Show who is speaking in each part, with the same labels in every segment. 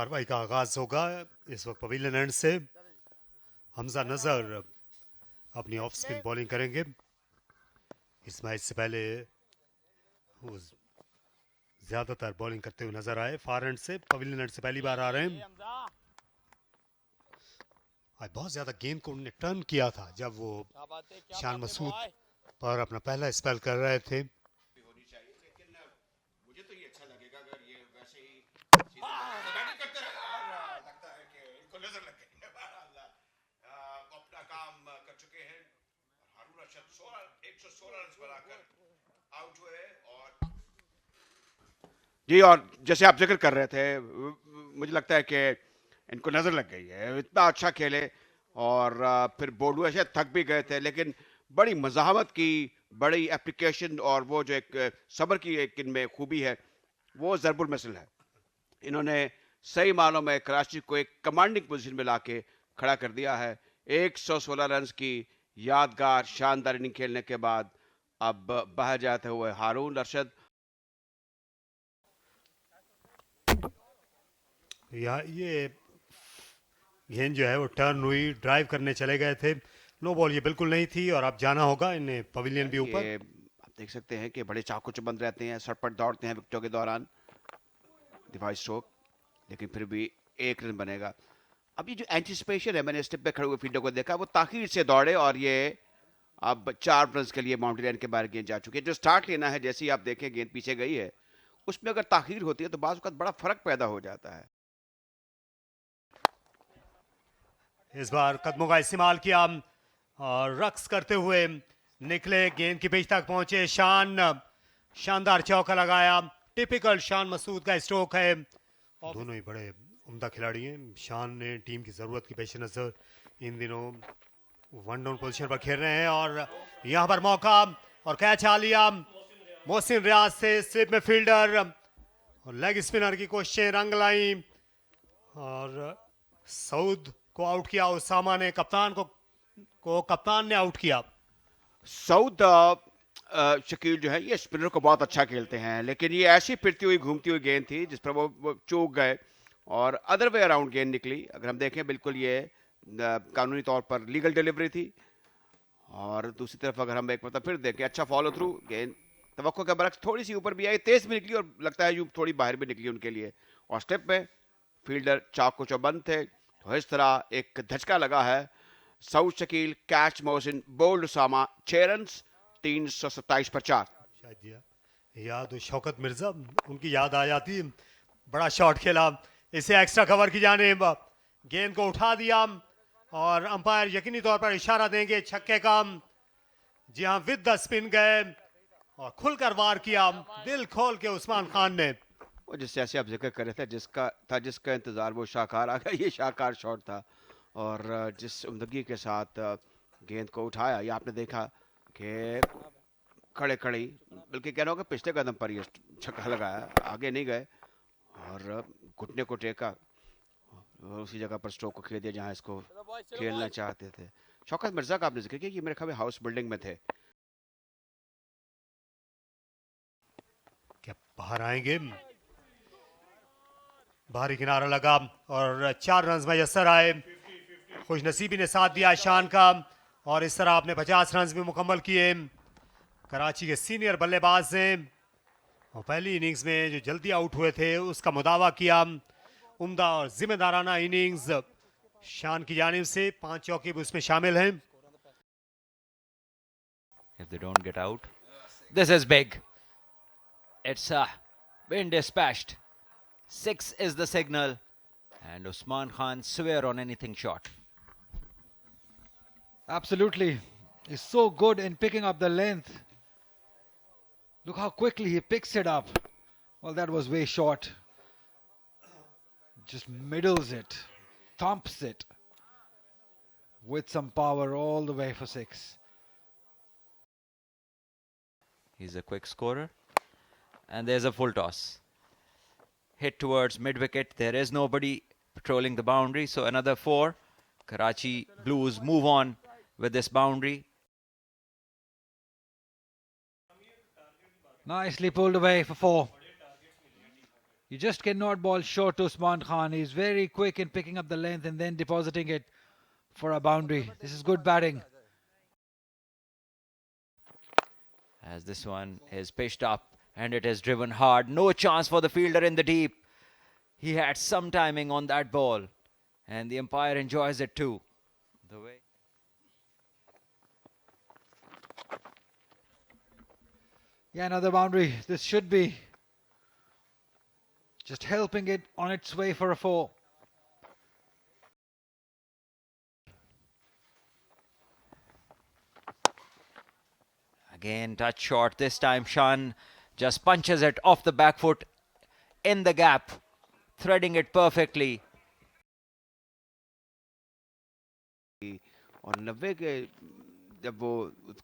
Speaker 1: कार्रवाई का आगाज होगा इस वक्त पवेलियन एंड से। हमजा नजर अपनी ऑफ स्पिन बॉलिंग करेंगे। इस मैच से पहले वो ज्यादातर बॉलिंग करते हुए नजर आए फार एंड से। पवेलियन एंड से पहली बार आ रहे हैं। आज बहुत ज्यादा गेंद को उन्होंने टर्न किया था जब वो शान मसूद पर अपना पहला स्पेल कर रहे थे।
Speaker 2: मुझे तो ये अच्छा लगेगा अगर ये वैसे ही बैटिंग करते रहे और लगता है कि इनको नजर लग गई है। वो अपना काम कर चुके हैं। हारून रशीद 116 रन बनाकर आउट हुए। और जी, और जैसे आप जिक्र कर रहे थे, मुझे लगता है कि इनको नजर लग गई है। इतना अच्छा खेले और फिर बोल्डुआ शायद थक भी गए थे, लेकिन बड़ी मज़ाहमत की, बड़ी एप्लीकेशन और वो जो एक सब्र की एक इनमें खूबी है, वो ज़रबुल मिसल है। इन्होंने सही मानों में कराची को एक कमांडिंग पोजीशन में लाके खड़ा कर दिया है। 116 रन की यादगार शानदार इनिंग खेलने के बाद अब बाहर जाते हुए हारून रशीद।
Speaker 1: ये गेंद जो है वो टर्न हुई, ड्राइव करने चले गए थे। नो बॉल ये बिल्कुल नहीं थी और अब जाना होगा इन्हें पवेलियन भी ऊपर।
Speaker 2: ये आप देख सकते हैं कि बड़े चाकू चौबंद रहते हैं, सटपट दौड़ते हैं विकेटों के दौरान दिफाई स्ट्रोक, लेकिन फिर भी एक रन बनेगा। अब ये जो एंटिसिपेशन है, मैंने स्टेप पे खड़े हुए फील्डर को देखा, वो ताखीर से दौड़े और ये अब 4 रन के लिए बाउंड्री लाइन के बाहर गेंद जा चुकी है। जो स्टार्ट लेना है, जैसे ही आप देखें गेंद पीछे गई है, उसमें अगर ताखीर होती है तो बाज़ औक़ात बड़ा फर्क पैदा हो जाता है।
Speaker 1: इस बार कदमों का इस्तेमाल किया और रक्स करते हुए निकले, गेंद की पिच तक पहुंचे। शानदार चौका लगाया। टिपिकल शान मसूद का स्ट्रोक है। दोनों ही बड़े उम्दा खिलाड़ी हैं। शान ने टीम की जरूरत की पेश नजर इन दिनों वन डाउन पोजीशन पर खेल रहे हैं और यहां पर मौका और कैच आ लिया मोहसिन रियाज से। स्लिप में फील्डर और लेग स्पिनर की कोशिशें रंग लाई और सऊद को आउट किया। उसामा ने कप्तान ने आउट किया।
Speaker 2: सऊद शकील जो है, ये स्पिनर को बहुत अच्छा खेलते हैं, लेकिन ये ऐसी फिरती हुई घूमती हुई गेंद थी जिस पर वो चूक गए और अदर वे अराउंड गेंद निकली। अगर हम देखें, बिल्कुल ये कानूनी तौर पर लीगल डिलीवरी थी। और दूसरी तरफ अगर हम एक मतलब फिर देखें, अच्छा फॉलो थ्रू, गेंद तवक्को के बरक्स थोड़ी सी ऊपर भी आई, तेज भी निकली और लगता है यूं थोड़ी बाहर भी निकली उनके लिए। और स्टेप में फील्डर चाकू चौबंद थे, तो इस तरह एक धचका लगा है। Saud Shakeel, catch Mohsin, bowled Usama, 6 run 327 पर 4।
Speaker 1: शायद याद शौकत मिर्जा उनकी याद आ जाती। बड़ा शॉट खेला, इसे एक्स्ट्रा कवर की जानिब गेंद को उठा दिया और अंपायर यकीनी तौर पर इशारा देंगे छक्के का। जी हाँ, विद द स्पिन गए और खुलकर वार किया, दिल खोल के उस्मान खान ने।
Speaker 2: वो जिस जैसे आप जिक्र कर रहे थे, जिसका इंतजार वो शाहकार आ गया, ये शाहकार शॉट था। और जिस उम्दगी के साथ गेंद को उठाया, ये आपने देखा कि खड़े खड़ी, बल्कि कह रहा होगा पिछले कदम पर ये छक्का लगाया, आगे नहीं गए और घुटने को टेका और उसी जगह पर स्ट्रोक को खेल दिया जहां इसको खेलना चाहते थे। शौकत मिर्जा का आपने जिक्र किया, ये मेरे ख्याल में हाउस बिल्डिंग में थे।
Speaker 1: क्या बाहर आएंगे? बाहरी किनारा लगा और 4 रन मैसर आए। खुशनसीबी ने साथ दिया शान का और इस तरह आपने 50 रन भी मुकम्मल किए। कराची के सीनियर बल्लेबाज ने और पहली इनिंग्स में जो जल्दी आउट हुए थे उसका मुदावा किया। उम्दा और जिम्मेदाराना इनिंग्स शान की जानिब से, 5 चौके भी उसमें शामिल हैं।
Speaker 3: If they don't get out, this is big. It's been dispatched. 6 is the signal, and Usman Khan swear on anything short.
Speaker 4: Absolutely. He's so good in picking up the length. Look how quickly he picks it up. Well, that was way short. Just middles it, thumps it with some power all the way for 6.
Speaker 3: He's a quick scorer. And there's a full toss. Hit towards mid-wicket. There is nobody patrolling the boundary. So another 4. Karachi Blues move on with this boundary.
Speaker 4: Nicely pulled away for 4. You just cannot ball short to Usman Khan. He's very quick in picking up the length and then depositing it for a boundary. This is good batting.
Speaker 3: As this one is pitched up and it is driven hard. No chance for the fielder in the deep. He had some timing on that ball and the umpire enjoys it too. The way.
Speaker 4: Yeah, another boundary. This should be just helping it on its way for a 4.
Speaker 3: Again, touch short. This time, Shan just punches it off the back foot in the gap, threading it perfectly.
Speaker 2: और 90 के जब वो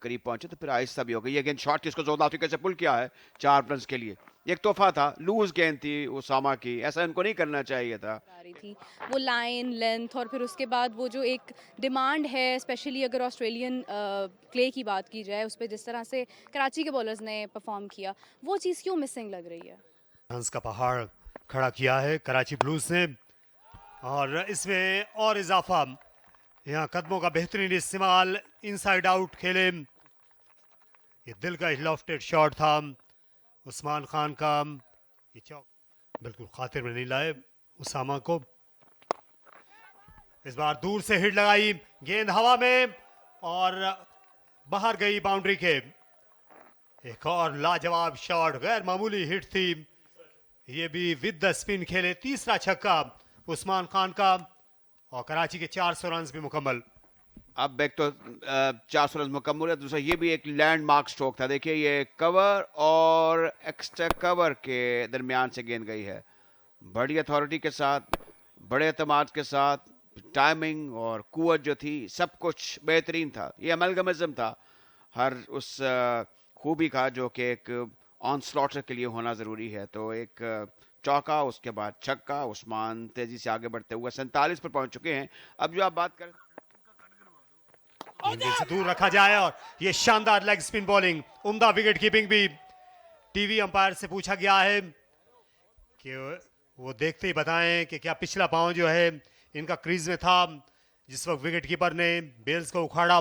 Speaker 2: करीब पहुंचे तो फिर आहिस्ता भी हो गई। अगेन शॉट किसको साउथ अफ्रीका से पुल किया है 4 रन के लिए। एक तोहफा था, लूज गेंद थी उसामा की, ऐसा इनको नहीं करना चाहिए था।
Speaker 5: आ रही थी वो लाइन लेंथ और फिर उसके बाद वो जो एक डिमांड है, स्पेशली अगर ऑस्ट्रेलियन क्ले की बात की जाए, उस पर जिस तरह से कराची के बॉलर्स ने परफॉर्म किया, वो चीज़ क्यों मिसिंग लग रही है?
Speaker 1: हंस का पहाड़ खड़ा किया है कराची ब्लूज ने और इसमें और इजाफा। यहाँ कदमों का बेहतरीन इस्तेमाल, इनसाइड आउट खेले। ये दिल का लॉफ्टेड शॉट था उस्मान खान का। ये चौक बिल्कुल खातिर में नहीं लाए उसामा को। इस बार दूर से हिट लगाई, गेंद हवा में और बाहर गई बाउंड्री के। एक और लाजवाब शॉट, गैर मामूली हिट थी। ये भी विद द स्पिन खेले। तीसरा छक्का उस्मान खान का और कराची के 400 रन भी मुकम्मल।
Speaker 2: अब एक तो 400 रन मुकम्मल है, दूसरा ये भी एक लैंडमार्क स्ट्रोक था। देखिए ये कवर और एक्स्ट्रा कवर के दरमियान से गेंद गई है। बड़ी अथॉरिटी के साथ, बड़े एतमाद के साथ, टाइमिंग और कुव्वत जो थी, सब कुछ बेहतरीन था। ये अमलगमिज्म था हर उस खूबी का जो कि एक ऑन स्लॉटर के लिए होना ज़रूरी है। तो एक चौका, उसके बाद छक्का, उस्मान तेजी से आगे बढ़ते हुए 47 पर पहुंच चुके हैं। अब जो आप बात कर
Speaker 1: गेंद से दूर रखा जाए और ये शानदार लेग स्पिन बॉलिंग, उम्दा विकेट कीपिंग भी। टीवी अंपायर से पूछा गया है कि वो देखते ही बताएं कि क्या पिछला पांव जो है इनका क्रीज में था जिस वक्त विकेट कीपर ने बेल्स को उखाड़ा।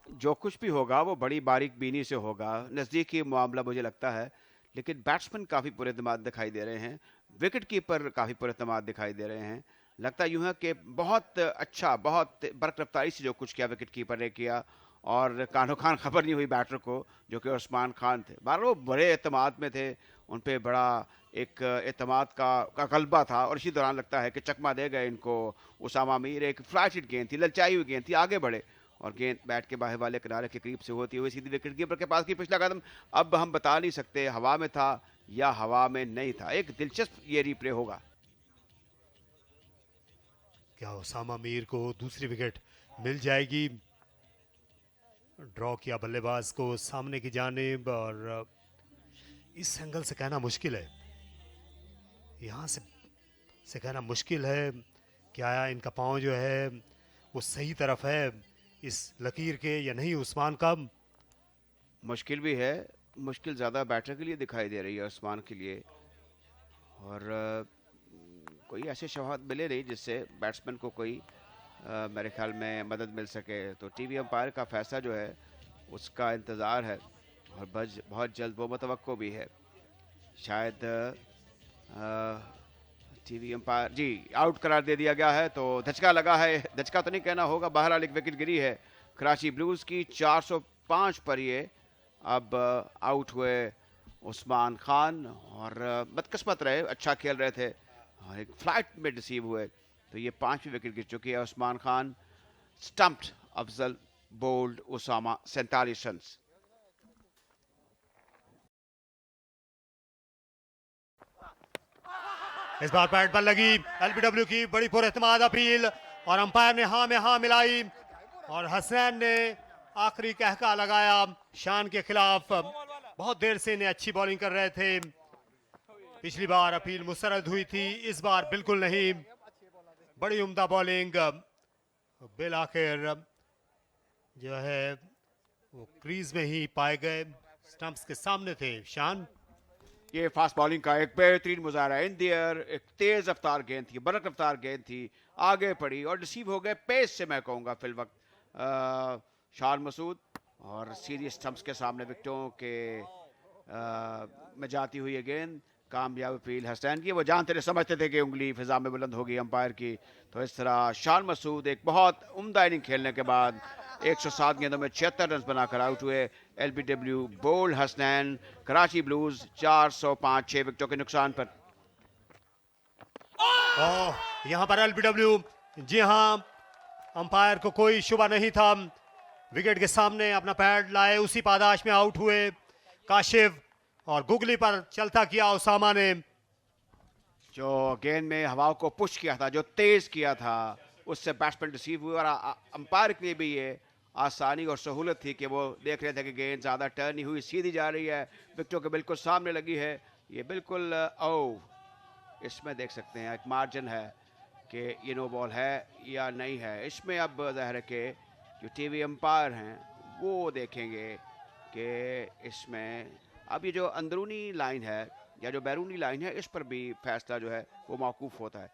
Speaker 2: जो कुछ भी होगा वो बड़ी बारीक बीनी से होगा, नज़दीकी मामला मुझे लगता है। लेकिन बैट्समैन काफ़ी पुरएतमाद दिखाई दे रहे हैं, विकेट कीपर काफ़ी पुरएतमाद दिखाई दे रहे हैं। लगता यूँ है कि बहुत अच्छा, बहुत बरक रफ्तारी से जो कुछ किया विकेट कीपर ने किया और कानो खान खबर नहीं हुई बैटर को जो कि उस्मान खान थे। बार वो बड़े एतमाद में थे, उन पे बड़ा एक एतमाद का गलबा था और इसी दौरान लगता है कि चकमा दे गए इनको उसामा मीर। एक फ्लाइट हिट गेंद थी, ललचाई हुई गेंद थी, आगे बढ़े और गेंद बैट के बाहर वाले किनारे के करीब से होती हुई सीधी विकेट कीपर के पास की। पिछला कदम अब हम बता नहीं सकते हवा में था या हवा में नहीं था। एक दिलचस्प ये रिप्ले होगा।
Speaker 1: क्या उसामा मीर को दूसरी विकेट मिल जाएगी? ड्रॉ किया बल्लेबाज को सामने की जानिब और इस एंगल से कहना मुश्किल है, यहाँ से कहना मुश्किल है क्या इनका पाँव जो है वो सही तरफ है इस लकीर के या नहीं। उस्मान का
Speaker 2: मुश्किल भी है, मुश्किल ज़्यादा बैटर के लिए दिखाई दे रही है उस्मान के लिए। और कोई ऐसे शवाहद मिले नहीं जिससे बैट्समैन को कोई मेरे ख्याल में मदद मिल सके। तो टीवी अंपायर का फैसला जो है उसका इंतज़ार है और बहुत जल्द वो मुतवक्को भी है। शायद टीवी अंपायर जी आउट करार दे दिया गया है, तो धचका लगा है। धचका तो नहीं कहना होगा, बहरहाल एक विकेट गिरी है कराची ब्लूज़ की। 405 पर ये अब आउट हुए उस्मान खान और बदकिस्मत रहे, अच्छा खेल रहे थे और एक फ्लाइट में रिसीव हुए। तो ये 5वीं विकेट गिर चुकी है। Usman Khan stumped, Afzal bowled, Usama 47 run.
Speaker 1: इस बार बैट पर लगी एलबीडब्ल्यू की बड़ी पुरएतमाद अपील और अंपायर ने हाँ में हाँ मिलाई और हसनैन ने आखिरी कहका लगाया शान के खिलाफ। बहुत देर से इन्हें अच्छी बॉलिंग कर रहे थे, पिछली बार अपील मुस्तरद हुई थी, इस बार बिल्कुल नहीं। बड़ी उम्दा बॉलिंग, बिल आखिर जो है वो क्रीज में ही पाए गए, स्टंप्स के सामने थे शान।
Speaker 2: ये फास्ट बॉलिंग का एक बेहतरीन मुजाहरा इन द एयर, एक तेज रफ्तार गेंद थी, बरक रफ्तार गेंद थी, आगे पड़ी और रिसीव हो गए पेस से, मैं कहूँगा फिल वक्त शान मसूद, और सीधी स्टंप्स के सामने विकेटों के में जाती हुई ये गेंद कामयाब अपील हसनैन की। वो जानते थे, समझते थे कि उंगली फिजा में बुलंद होगी अंपायर की, तो इस तरह शान मसूद एक बहुत उम्दा इनिंग खेलने के बाद 107 गेंदों में 76 रन बनाकर आउट हुए। LBW bowled Hasnain, Karachi Blues 405 6 विकेटों के नुकसान पर।
Speaker 1: यहाँ पर एलबीडब्ल्यू, जी हाँ, अंपायर को कोई शुबा नहीं था, विकेट के सामने अपना पैड लाए, उसी पादाश में आउट हुए काशिफ, और गुगली पर चलता किया उसामा ने।
Speaker 2: जो गेंद में हवाओं को पुश किया था, जो तेज किया था, उससे बैट्समैन रिसीव हुए, और अंपायर के लिए भी ये आसानी और सहूलत थी कि वो देख रहे थे कि गेंद ज़्यादा टर्न नहीं हुई, सीधी जा रही है, विकेटों के बिल्कुल सामने लगी है। ये बिल्कुल इसमें देख सकते हैं एक मार्जिन है कि ये नो बॉल है या नहीं है। इसमें अब ज़ाहिर है कि जो टीवी अंपायर हैं वो देखेंगे कि इसमें अब ये जो अंदरूनी लाइन है या जो बैरूनी लाइन है, इस पर भी फैसला जो है वो मौकूफ़ होता है।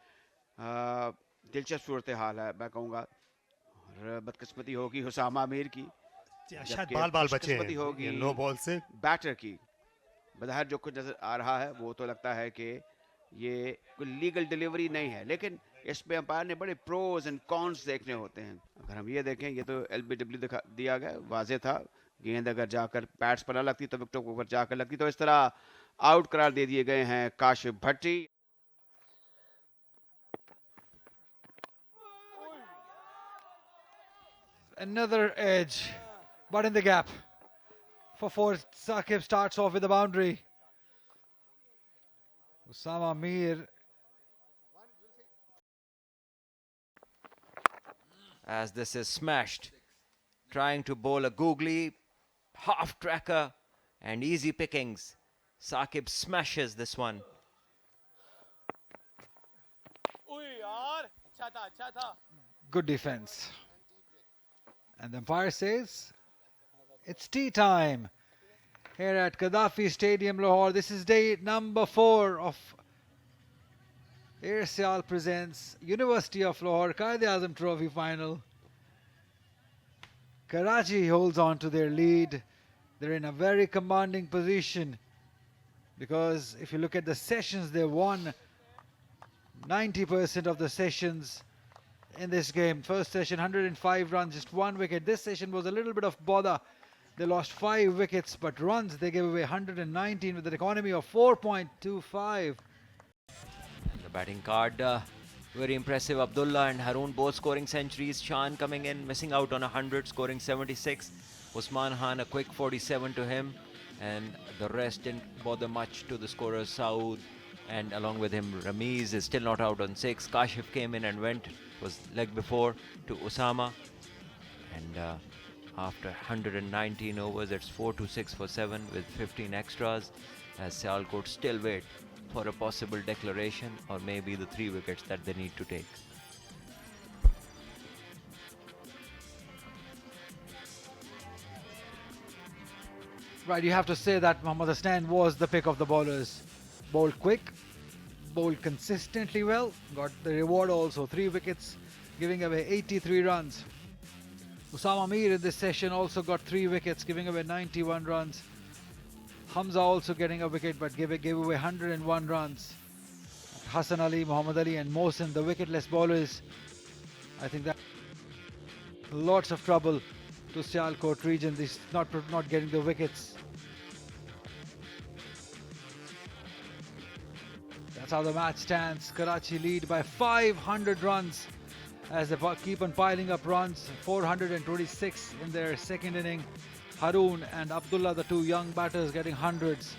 Speaker 2: दिलचस्प सूरत हाल है, मैं कहूँगा। और बदकिस्मती होगी हुसामा अमीर की,
Speaker 1: शायद बाल बाल बचे
Speaker 2: खुशकिस्मती
Speaker 1: हैं
Speaker 2: होगी
Speaker 1: ये नो बॉल से।
Speaker 2: बैटर की। बज़ाहिर जो कुछ नज़र आ रहा है वो तो लगता है कि ये कोई लीगल डिलीवरी नहीं है, लेकिन इसमें अंपायर ने बड़े प्रोज एंड कॉन्स देखने होते हैं। अगर हम ये देखें, ये तो एलबीडब्ल्यू दिया गया, वाजे था, गेंद अगर जाकर पैड्स पर न लगती तो विकेटों के ऊपर जाकर लगती, तो इस तरह आउट करार दे दिए गए हैं काशिफ भट्टी।
Speaker 4: Another edge, but in the gap. For four, Saqib starts off with a boundary. Usama Mir.
Speaker 3: As this is smashed, trying to bowl a googly, half tracker, and easy pickings. Saqib smashes this one.
Speaker 4: Good defense. And the umpire says it's tea time here at Gaddafi Stadium, Lahore. This is day number 4 of Air Sial presents University of Lahore Quaid-e-Azam Trophy final. Karachi holds on to their lead. They're in a very commanding position because if you look at the sessions, they won 90% of the sessions in this game. First session 105 runs, just 1 wicket. This session was a little bit of bother. They lost 5 wickets, but runs they gave away 119 with an economy of 4.25.
Speaker 3: The batting card, very impressive. Abdullah and Haroon both scoring centuries. Shan coming in, missing out on 100, scoring 76. Usman Khan a quick 47 to him, and the rest didn't bother much to the scorers. Saud, and along with him Ramiz is still not out on 6. Kashif came in and went, was leg before to Usama, and after 119 overs it's 4-6 for 7 with 15 extras, as Sialkot still wait for a possible declaration or maybe the 3 wickets that they need to take.
Speaker 4: Right, you have to say that Mohammad Hasnain was the pick of the bowlers. Bowled quick, bowled consistently well, got the reward also, 3 wickets, giving away 83 runs. Usama Mir in this session also got 3 wickets, giving away 91 runs. Hamza also getting a wicket but gave away 101 runs. Hassan Ali, Muhammad Ali and Mohsin, the wicketless bowlers. I think that lots of trouble to Sialkot region, this not getting the wickets. That's how the match stands. Karachi lead by 500 runs as they keep on piling up runs. 426 in their second inning. Haroon and Abdullah, the 2 young batters, getting hundreds.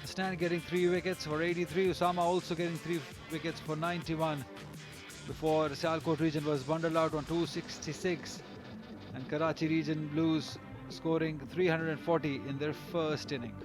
Speaker 4: Hasnain getting 3 wickets for 83. Usama also getting 3 wickets for 91. Before Sialkot region was bundled out on 266. And Karachi region Blues scoring 340 in their first inning.